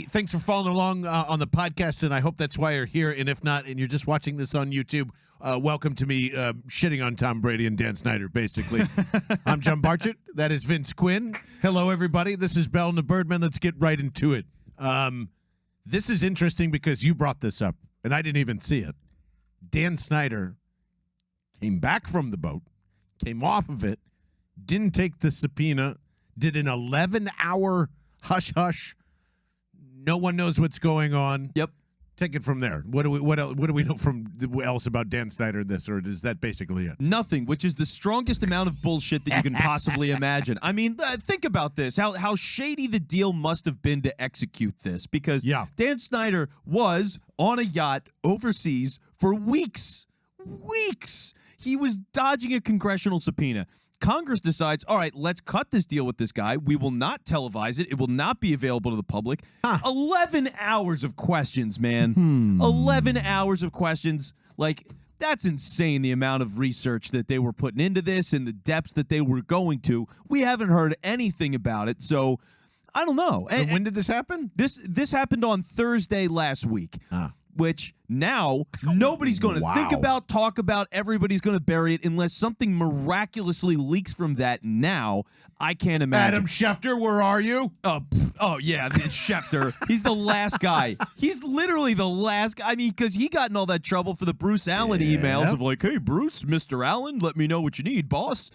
thanks for following along on the podcast, and I hope that's why you're here. And if not, and you're just watching this on YouTube, welcome to me shitting on Tom Brady and Dan Snyder, basically. I'm John Barchett. That is Vince Quinn. Hello, everybody. This is Bell and the Birdmen. Let's get right into it. This is interesting because you brought this up, and I didn't even see it. Dan Snyder came back from the boat, came off of it, didn't take the subpoena, did an 11-hour hush-hush. No one knows what's going on. Yep. Take it from there. What do we know from else about Dan Snyder in this, or is that basically it? Nothing, which is the strongest amount of bullshit that you can possibly imagine. I mean, think about this, how shady the deal must have been to execute this, because Dan Snyder was on a yacht overseas for weeks. He was dodging a congressional subpoena. Congress decides, all right, let's cut this deal with this guy. We will not televise it. It will not be available to the public. 11 hours of questions, man. 11 hours of questions. Like, that's insane, the amount of research that they were putting into this and the depths that they were going to. We haven't heard anything about it, so I don't know. And when did this happen? This happened on Thursday last week. Which now nobody's going to think about, talk about. Everybody's going to bury it unless something miraculously leaks from that now. I can't imagine. Adam Schefter, where are you? Oh yeah, it's Schefter. He's the last guy. He's literally the last guy. I mean, because he got in all that trouble for the Bruce Allen emails of like, hey, Bruce, Mr. Allen, let me know what you need, boss.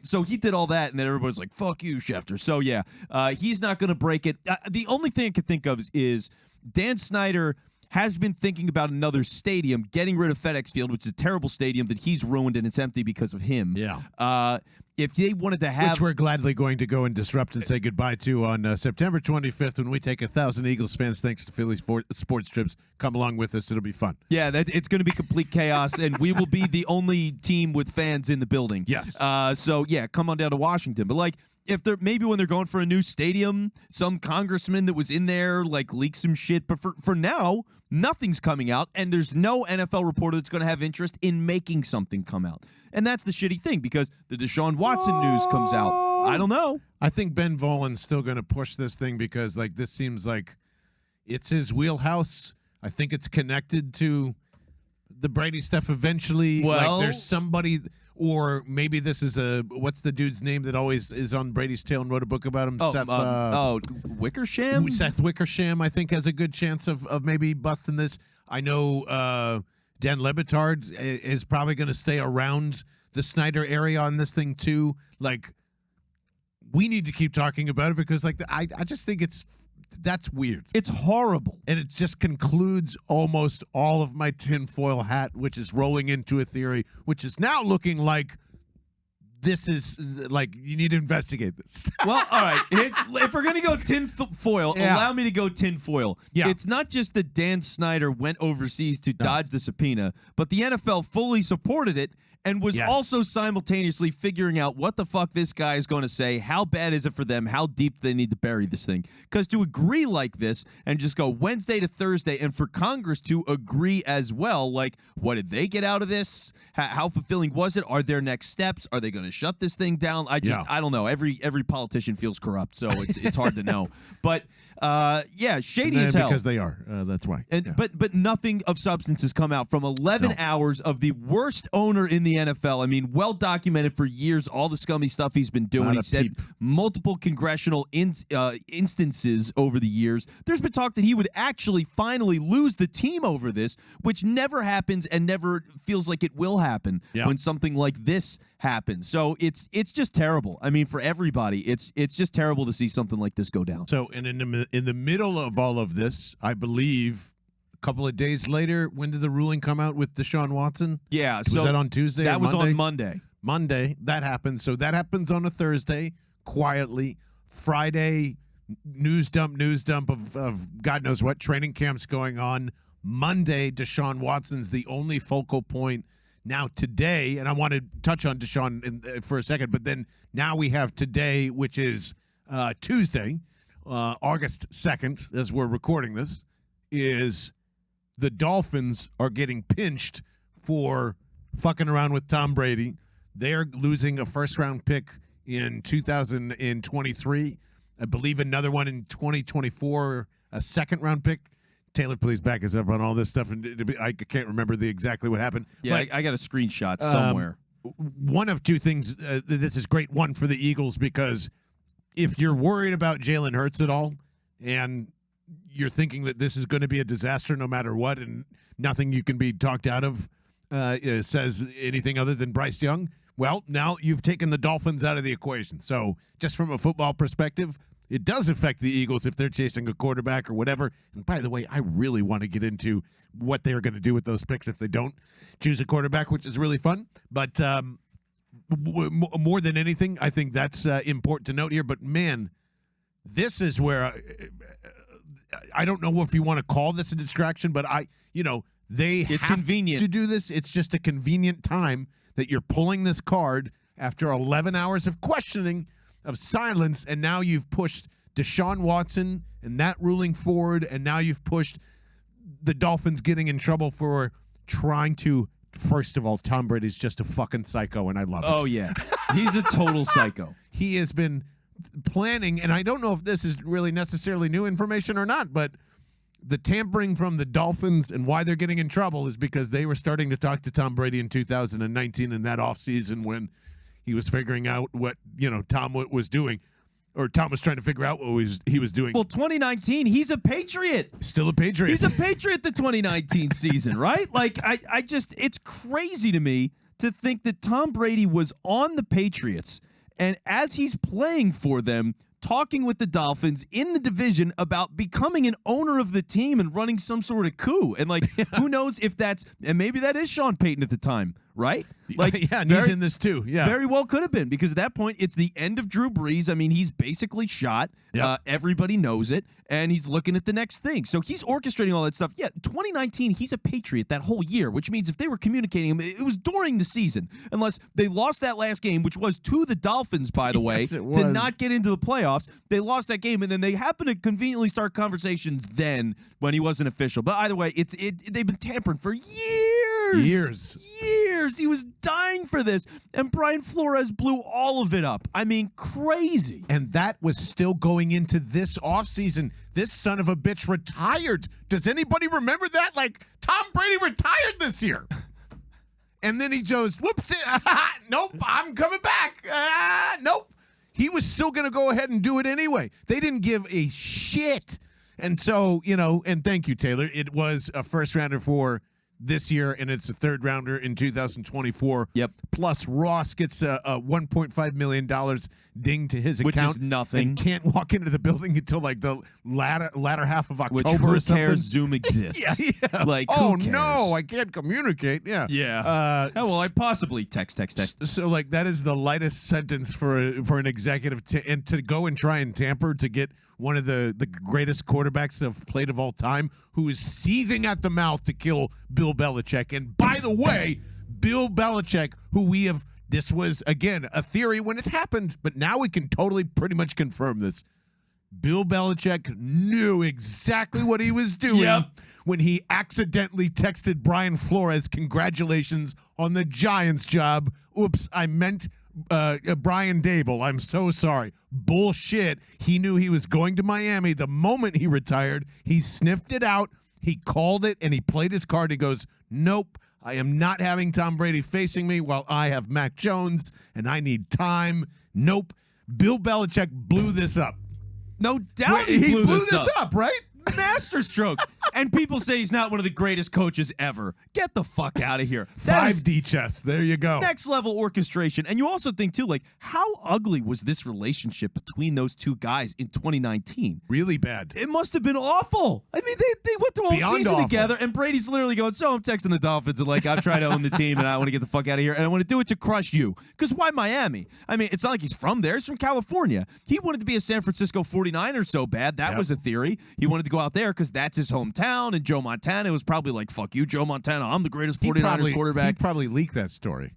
So he did all that, and then everybody's like, fuck you, Schefter. So yeah, he's not going to break it. The only thing I could think of is Dan Snyder has been thinking about another stadium, getting rid of FedEx Field, which is a terrible stadium that he's ruined, and it's empty because of him. Yeah. If they wanted to have... Which we're gladly going to go and disrupt and say goodbye to on September 25th when we take 1,000 Eagles fans, thanks to Philly Sports Trips. Come along with us. It'll be fun. Yeah, it's going to be complete chaos, and we will be the only team with fans in the building. Yes. So, yeah, come on down to Washington. But, like, if they're maybe when they're going for a new stadium, some congressman that was in there like leaked some shit. But for now, nothing's coming out, and there's no NFL reporter that's going to have interest in making something come out. And that's the shitty thing, because the Deshaun Watson news comes out. I don't know. I think Ben Volen's still going to push this thing because like this seems like it's his wheelhouse. I think it's connected to the Brady stuff eventually. Well, like there's somebody. Or maybe this is what's the dude's name that always is on Brady's tail and wrote a book about him? Wickersham? Seth Wickersham, I think, has a good chance of maybe busting this. I know Dan Le Batard is probably going to stay around the Snyder area on this thing, too. Like, we need to keep talking about it because, like, I just think that's weird. It's horrible. And it just concludes almost all of my tinfoil hat, which is rolling into a theory, which is now looking like this is like you need to investigate this. Well, all right. If we're going to go tinfoil, allow me to go tinfoil. Yeah. It's not just that Dan Snyder went overseas to dodge the subpoena, but the NFL fully supported it and was also simultaneously figuring out what the fuck this guy is going to say. How bad is it for them? How deep do they need to bury this thing? Because to agree like this and just go Wednesday to Thursday, and for Congress to agree as well, like, what did they get out of this? How fulfilling was it? Are there next steps? Are they going to shut this thing down? I don't know. Every politician feels corrupt, so it's hard to know. But shady as hell. Because they are. That's why. And but nothing of substance has come out from 11 hours of the worst owner in the NFL. I mean, well documented for years, all the scummy stuff he's been doing. He said multiple congressional instances over the years. There's been talk that he would actually finally lose the team over this, which never happens and never feels like it will happen when something like this happens. So it's just terrible. I mean, for everybody, it's just terrible to see something like this go down. So, and in the middle of all of this, I believe a couple of days later, when did the ruling come out with Deshaun Watson? Yeah. Was that on Tuesday? That or was Monday? on Monday. Monday, that happened. So that happens on a Thursday, quietly. Friday, news dump of God knows what, training camps going on. Monday, Deshaun Watson's the only focal point. Now today, and I want to touch on Deshaun for a second, but then now we have today, which is Tuesday, August 2nd, as we're recording this, is the Dolphins are getting pinched for fucking around with Tom Brady. They're losing a first-round pick in 2023. I believe another one in 2024 a second-round pick. Taylor, please back us up on all this stuff. And I can't remember exactly what happened. Yeah, but, I got a screenshot somewhere. One of two things. This is great. One for the Eagles, because if you're worried about Jalen Hurts at all and you're thinking that this is going to be a disaster no matter what and nothing you can be talked out of says anything other than Bryce Young, well, now you've taken the Dolphins out of the equation. So just from a football perspective, it does affect the Eagles if they're chasing a quarterback or whatever. And by the way, I really want to get into what they're going to do with those picks if they don't choose a quarterback, which is really fun. But more than anything, I think that's important to note here. But, man, this is where I don't know if you want to call this a distraction, but it's have convenient to do this. It's just a convenient time that you're pulling this card after 11 hours of questioning, of silence, and now you've pushed Deshaun Watson and that ruling forward, and now you've pushed the Dolphins getting in trouble for trying to. First of all, Tom Brady's just a fucking psycho, and I love it. Oh, yeah. He's a total psycho. He has been planning, and I don't know if this is really necessarily new information or not, but the tampering from the Dolphins and why they're getting in trouble is because they were starting to talk to Tom Brady in 2019 in that offseason when he was figuring out what, Tom was doing, or Tom was trying to figure out what he was doing. Well, 2019, he's a Patriot. Still a Patriot. He's a Patriot the 2019 season, right? Like, I just, it's crazy to me to think that Tom Brady was on the Patriots, and as he's playing for them, talking with the Dolphins in the division about becoming an owner of the team and running some sort of coup. And, who knows if that's, and maybe that is Sean Payton at the time, right? And he's in this too. Yeah. Very well could have been, because at that point, it's the end of Drew Brees. I mean, he's basically shot. Yep. Everybody knows it, and he's looking at the next thing. So he's orchestrating all that stuff. Yeah, 2019, he's a Patriot that whole year, which means if they were communicating him, it was during the season, unless they lost that last game, which was to the Dolphins, by the way, to not get into the playoffs. They lost that game, and then they happened to conveniently start conversations then when he wasn't official. But either way, they've been tampering for years. He was dying for this, and Brian Flores blew all of it up. I mean, crazy. And that was still going into this offseason. This son of a bitch retired. Does anybody remember that? Tom Brady retired this year. And then he goes, whoops, nope, I'm coming back. Nope. He was still going to go ahead and do it anyway. They didn't give a shit. And so, and thank you, Taylor. It was a first rounder for this year, and it's a third rounder in 2024. Yep. Plus, Ross gets a $1.5 million ding to his account. Which is nothing. And can't walk into the building until the latter half of October. Which, who or something. cares? Zoom exists. Yeah. Who cares? No, I can't communicate. Yeah. Yeah. How will I possibly text? So that is the lightest sentence for an executive and to go and try and tamper to get one of the greatest quarterbacks of played of all time, who is seething at the mouth to kill Bill Belichick. And by the way, Bill Belichick, this was, again, a theory when it happened, but now we can totally pretty much confirm this. Bill Belichick knew exactly what he was doing when he accidentally texted Brian Flores, congratulations on the Giants job. Oops, I meant Brian Dable. I'm so sorry. Bullshit. He knew he was going to Miami the moment he retired. He sniffed it out. He called it, and he played his card. He goes, nope, I am not having Tom Brady facing me while I have Mac Jones, and I need time. Nope. Bill Belichick blew this up. No doubt he blew this up, right? Masterstroke. And people say he's not one of the greatest coaches ever. Get the fuck out of here. 5D chess. There you go. Next level orchestration. And you also think, too, how ugly was this relationship between those two guys in 2019? Really bad. It must have been awful. I mean, they went through a whole season together, and Brady's literally going, so I'm texting the Dolphins and I'm trying to own the team, and I want to get the fuck out of here, and I want to do it to crush you. Because why Miami? I mean, it's not like he's from there. He's from California. He wanted to be a San Francisco 49er so bad. That was a theory. He wanted to go out there because that's his hometown, and Joe Montana was probably like, fuck you, Joe Montana, I'm the greatest 49ers quarterback. He'd probably leak that story.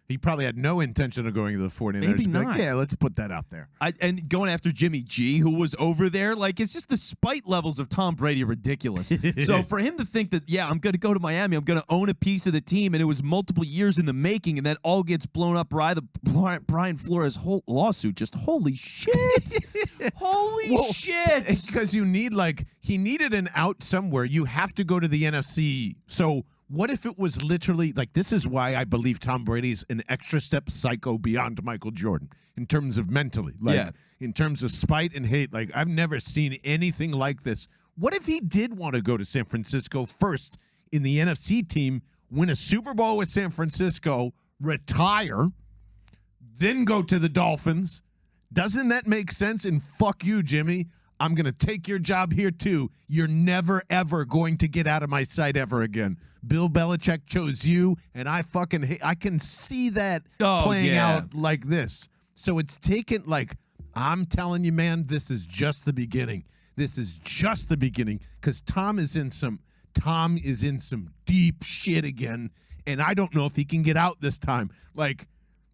He probably had no intention of going to the 49ers. Maybe not. Like, yeah, let's put that out there. And going after Jimmy G, who was over there, like, it's just the spite levels of Tom Brady are ridiculous. So for him to think that, yeah, I'm going to go to Miami, I'm going to own a piece of the team, and it was multiple years in the making, and that all gets blown up by the Brian Flores whole lawsuit, just holy shit. Holy shit. Because you need, like, he needed an out somewhere. You have to go to the NFC. So what if it was literally, like, this is why I believe Tom Brady's an extra step psycho beyond Michael Jordan in terms of mentally. Like, in terms of spite and hate. Like, I've never seen anything like this. What if he did want to go to San Francisco first in the NFC team, win a Super Bowl with San Francisco, retire, then go to the Dolphins? Doesn't that make sense? And fuck you, Jimmy. I'm going to take your job here, too. You're never, ever going to get out of my sight ever again. Bill Belichick chose you, and I fucking hate. I can see that playing out like this. So it's taken, like, I'm telling you, man, this is just the beginning. This is just the beginning, because Tom is in some deep shit again, and I don't know if he can get out this time. Like,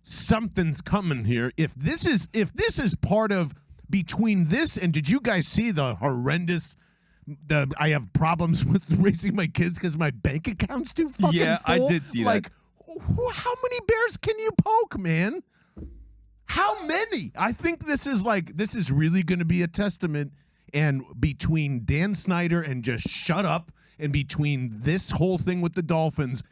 something's coming here. If this is part of between this and, did you guys see the horrendous? I have problems with raising my kids because my bank account's too fucking full. I did see that. Like, how many bears can you poke, man? How many? I think this is really going to be a testament. And between Dan Snyder and just shut up, and between this whole thing with the Dolphins,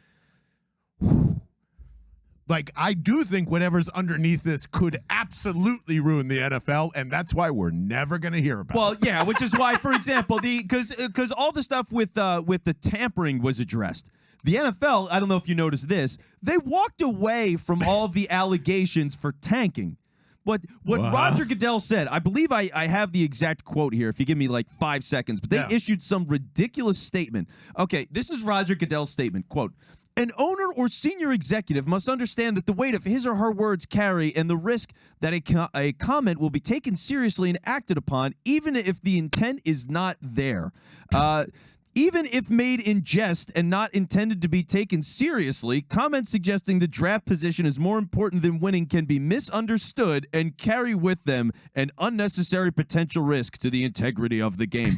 like, I do think whatever's underneath this could absolutely ruin the NFL, and that's why we're never going to hear about it. Well, yeah, which is why, for example, because all the stuff with the tampering was addressed. The NFL, I don't know if you noticed this, they walked away from all of the allegations for tanking. What Roger Goodell said, I believe I have the exact quote here if you give me like 5 seconds, but they issued some ridiculous statement. Okay, this is Roger Goodell's statement, quote, "An owner or senior executive must understand that the weight of his or her words carry and the risk that a comment will be taken seriously and acted upon, even if the intent is not there. Even if made in jest and not intended to be taken seriously, comments suggesting the draft position is more important than winning can be misunderstood and carry with them an unnecessary potential risk to the integrity of the game."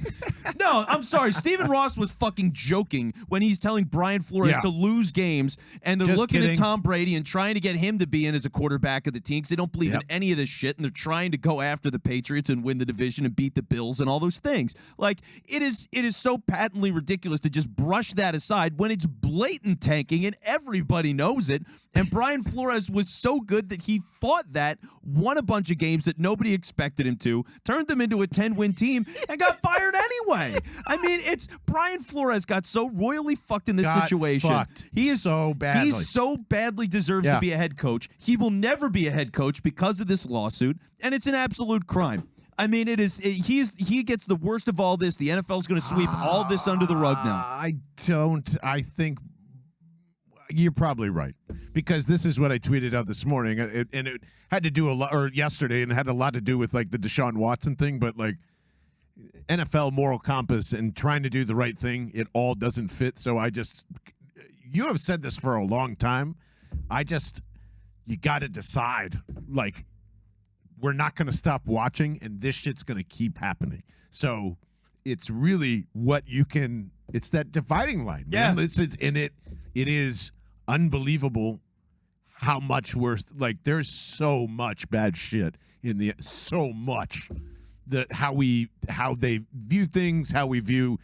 No, I'm sorry. Stephen Ross was fucking joking when he's telling Brian Flores to lose games, and they're looking at Tom Brady and trying to get him to be in as a quarterback of the team because they don't believe in any of this shit, and they're trying to go after the Patriots and win the division and beat the Bills and all those things. Like, it is so patently ridiculous to just brush that aside when it's blatant tanking and everybody knows it. And Brian Flores was so good that he fought that, won a bunch of games that nobody expected him to, turned them into a 10-win team, and got fired anyway. I mean, it's Brian Flores got so royally fucked in this situation. He is so badly. He so badly deserves to be a head coach. He will never be a head coach because of this lawsuit, and it's an absolute crime. I mean, he gets the worst of all this. The NFL's going to sweep all this under the rug now. I think you're probably right, because this is what I tweeted out this morning, and it had to do or yesterday, and it had a lot to do with, like, the Deshaun Watson thing, but, like, NFL moral compass and trying to do the right thing, it all doesn't fit. So you have said this for a long time. You got to decide, like, we're not going to stop watching, and this shit's going to keep happening. So it's really it's that dividing line. Man. It is unbelievable how much worse. Like, there's so much bad shit so much that how they view things, how we view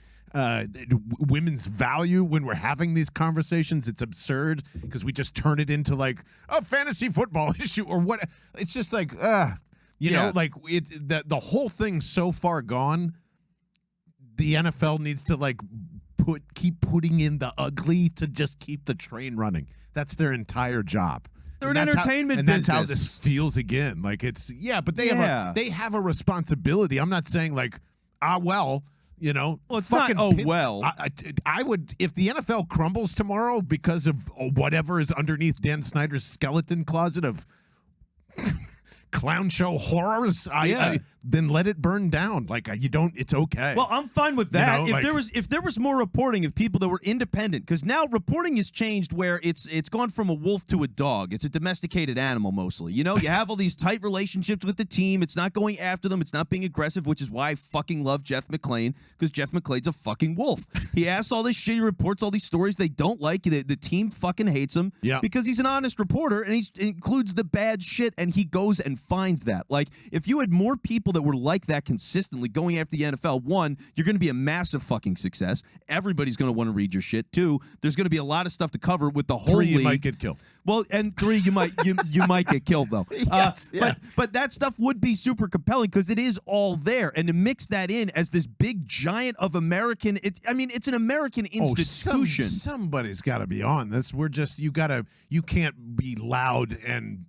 women's value when we're having these conversations. It's absurd because we just turn it into, like, a fantasy football issue or what. It's just like, you know, like, the whole thing's so far gone. The NFL needs to, like, keep putting in the ugly to just keep the train running. That's their entire job. They're an entertainment business. And that's how this feels again. Like, it's but they have a responsibility. I'm not saying, like, well, you know. Well, it's not well. I would, if the NFL crumbles tomorrow because of whatever is underneath Dan Snyder's skeleton closet of clown show horrors, then let it burn down. Like you don't. It's okay. Well, I'm fine with that. You know, if there was more reporting of people that were independent, because now reporting has changed where it's gone from a wolf to a dog. It's a domesticated animal mostly. You know, you have all these tight relationships with the team. It's not going after them. It's not being aggressive, which is why I fucking love Jeff McClain, because Jeff McClain's a fucking wolf. He asks all this shit. He reports all these stories they don't like. The team fucking hates him because he's an honest reporter, and he includes the bad shit, and he goes and finds that. Like, if you had more people that were like that consistently going after the NFL, one, you're going to be a massive fucking success. Everybody's going to want to read your shit. Two, there's going to be a lot of stuff to cover with the whole Three, league. you might get killed. Well, and three, you might you might get killed though. Yes, yeah. But that stuff would be super compelling because it is all there, and to mix that in as this big giant of American. It's an American institution. Somebody's got to be on this. You can't be loud and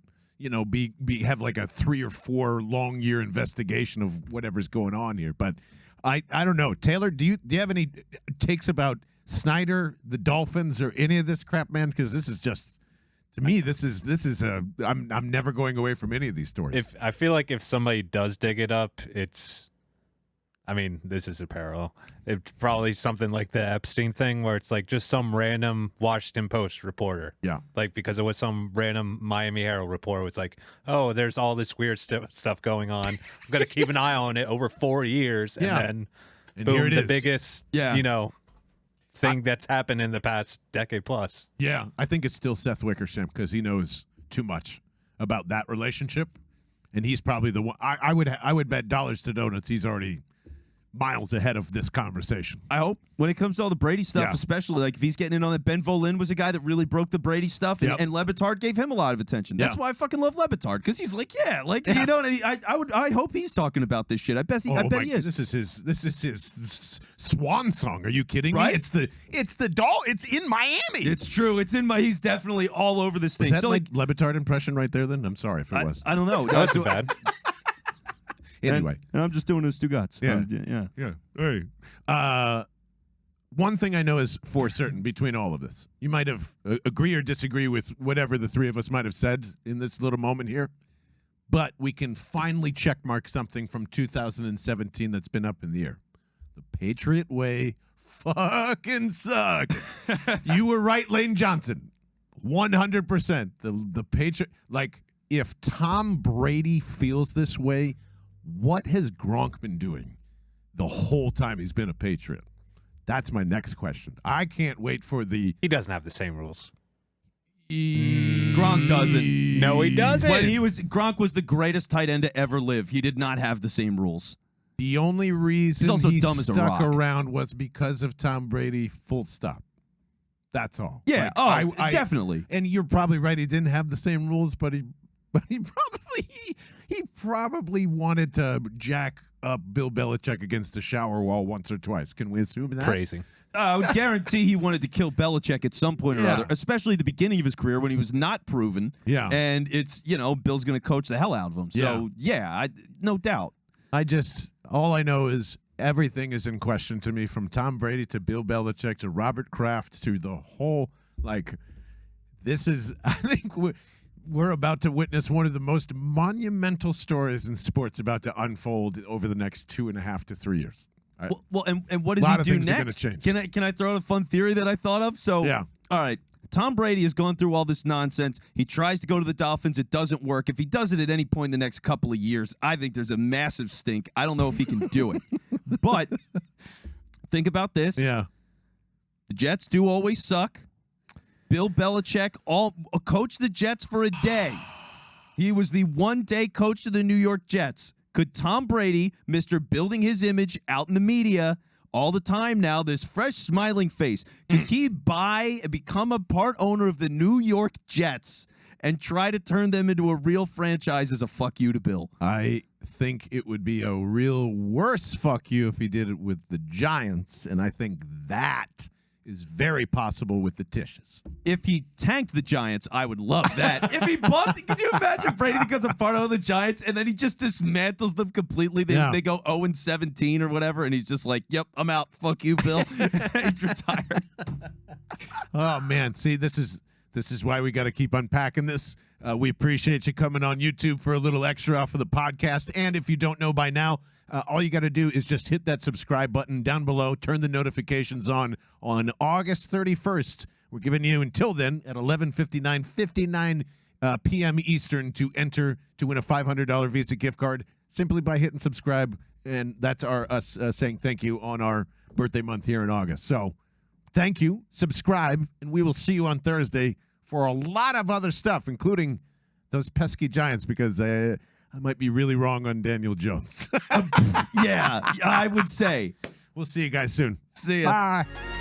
have like a 3 or 4 long year investigation of whatever's going on here. But I don't know. Taylor, do you have any takes about Snyder, the Dolphins, or any of this crap, man? Because this is just, to me, this is I'm never going away from any of these stories. I feel like if somebody does dig it up, this is a parallel. It's probably something like the Epstein thing where it's like just some random Washington Post reporter. Yeah. Like because it was some random Miami Herald reporter. It's like, oh, there's all this weird stuff going on. I'm going to keep an eye on it over 4 years. And then boom, here it the is. biggest, thing that's happened in the past decade plus. Yeah. I think it's still Seth Wickersham because he knows too much about that relationship. And he's probably the one. I would bet dollars to donuts he's already miles ahead of this conversation. I hope when it comes to all the Brady stuff, especially like if he's getting in on that. Ben Volin was a guy that really broke the Brady stuff, and Lebitard gave him a lot of attention. That's why I fucking love Lebitard, because he's like, you know what I mean. I hope he's talking about this shit. I bet he is. This is his swan song. Are you kidding me? It's in Miami. It's true. It's in my. He's definitely all over this thing. Was that like Lebitard impression right there? Then I'm sorry if it was. I don't know. That's too bad. Anyway, and I'm just doing his two guts. Yeah. Hey. One thing I know is for certain between all of this, you might have agree or disagree with whatever the three of us might have said in this little moment here, but we can finally checkmark something from 2017 that's been up in the air. The Patriot way fucking sucks. You were right, Lane Johnson. 100%. The Patriot, like, if Tom Brady feels this way, what has Gronk been doing the whole time he's been a Patriot? That's my next question. I can't wait for the... He doesn't have the same rules. Gronk doesn't. No, he doesn't. When Gronk was the greatest tight end to ever live. He did not have the same rules. The only reason he's also he dumb as a stuck rock. around was because of Tom Brady, full stop. That's all. Yeah, definitely. And you're probably right. He didn't have the same rules, but he probably wanted to jack up Bill Belichick against the shower wall once or twice. Can we assume that? Crazy. I would guarantee he wanted to kill Belichick at some point or other, especially the beginning of his career when he was not proven. Yeah. And it's, Bill's going to coach the hell out of him. So, no doubt. All I know is everything is in question to me, from Tom Brady to Bill Belichick to Robert Kraft to the whole, this is, I think we're about to witness one of the most monumental stories in sports about to unfold over the next 2.5 to 3 years. Well, and what does he do next? Change. Can I throw out a fun theory that I thought of? So, all right. Tom Brady has gone through all this nonsense. He tries to go to the Dolphins. It doesn't work. If he does it at any point in the next couple of years, I think there's a massive stink. I don't know if he can do it. But think about this. Yeah. The Jets do always suck. Bill Belichick coached the Jets for a day. He was the one-day coach of the New York Jets. Could Tom Brady, Mr. building his image out in the media all the time now, this fresh smiling face, could he buy and become a part owner of the New York Jets and try to turn them into a real franchise as a fuck you to Bill? I think it would be a real worse fuck you if he did it with the Giants, and I think that is very possible with the Tishes. If he tanked the Giants, I would love that. If he bought, could you imagine Brady becomes a part of the Giants and then he just dismantles them completely? They go 0-17 or whatever, and he's just like, "Yep, I'm out. Fuck you, Bill." He's retired. Oh man, see, this is why we got to keep unpacking this. We appreciate you coming on YouTube for a little extra off of the podcast. And if you don't know by now, all you got to do is just hit that subscribe button down below, turn the notifications on August 31st. We're giving you until then at 11:59 p.m. Eastern to enter to win a $500 Visa gift card simply by hitting subscribe. And that's us saying thank you on our birthday month here in August. So thank you, subscribe, and we will see you on Thursday for a lot of other stuff, including those pesky Giants, because I might be really wrong on Daniel Jones. Yeah, I would say. We'll see you guys soon. See ya. Bye.